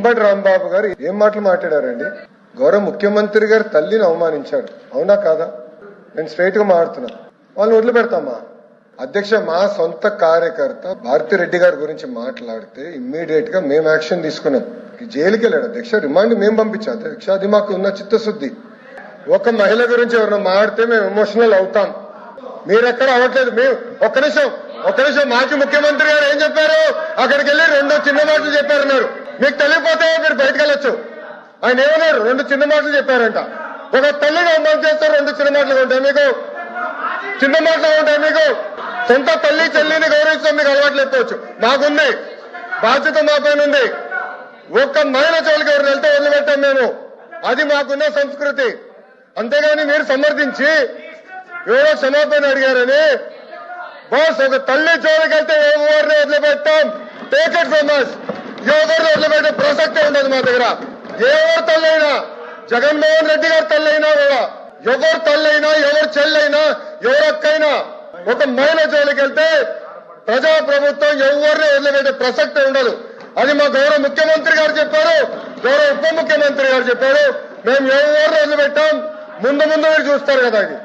అంబటి రాంబాబు గారు ఏం మాటలు మాట్లాడారండి? గౌరవ ముఖ్యమంత్రి గారు తల్లిని అవమానించారు, అవునా కాదా? నేను స్ట్రైట్ గా మాట్లాడుతున్నా. వాళ్ళని వదిలిపెడతామా? అధ్యక్ష, మా సొంత కార్యకర్త భారతిరెడ్డి గారి గురించి మాట్లాడితే ఇమ్మీడియట్ గా మేము యాక్షన్ తీసుకున్నాం. జైలుకి వెళ్ళాడు అధ్యక్ష, రిమాండ్ మేము పంపించాం అధ్యక్ష. అది మాకు ఉన్న చిత్తశుద్ధి. ఒక మహిళ గురించి ఎవరైనా మాడితే మేము ఎమోషనల్ అవుతాం. మీరెక్కడ అవ్వట్లేదు. మేము ఒక్క నిమిషం మాజీ ముఖ్యమంత్రి గారు ఏం చెప్పారు? అక్కడికి వెళ్ళి 2 చిన్న మాటలు చెప్పారన్నారు. మీకు తెలియపోతే మీరు బయటకు వెళ్ళొచ్చు. ఆయన ఏమన్నారు? 2 చిన్న మాటలు చెప్పారంట. ఒక తల్లిని అవమానం చేస్తారు, 2 చిన్న మాటలు ఉంటాయి మీకు? చిన్న మాటలు ఉంటాయి మీకు? సొంత తల్లి చెల్లిని గౌరవించడం మీకు అలవాటు లేకపోవచ్చు, మాకుంది. బాధ్యత మా పైన ఉంది. ఒక్క మహిళ చోలికి ఎవరు వెళ్తే వదిలిపెట్టాం మేము. అది మాకున్న సంస్కృతి. అంతేగాని మీరు సమర్థించి ఎవరో క్షమాపణ అడిగారని బాస్, ఒక తల్లి జోలికి వెళ్తే ఎవరిని వదిలిపెట్టాం. Take it from us. ఎవరిని వదిలిపెట్టే ప్రసక్తే ఉండదు మా దగ్గర. ఎవరు తల్లైనా, జగన్మోహన్ రెడ్డి గారి తల్లైనా కూడా, ఎవరు తల్లైనా, ఎవరు చెల్లైనా, ఎవరు అక్కైనా, ఒక మహిళ జోలికి వెళ్తే ప్రజాప్రభుత్వం ఎవరిని వదిలిపెట్టే ప్రసక్తే ఉండదు. అది మా గౌరవ ముఖ్యమంత్రి గారు చెప్పారు, గౌరవ ఉప ముఖ్యమంత్రి గారు చెప్పారు. మేము ఎవరిని వదిలిపెట్టాం. ముందు మీరు చూస్తారు కదా. అది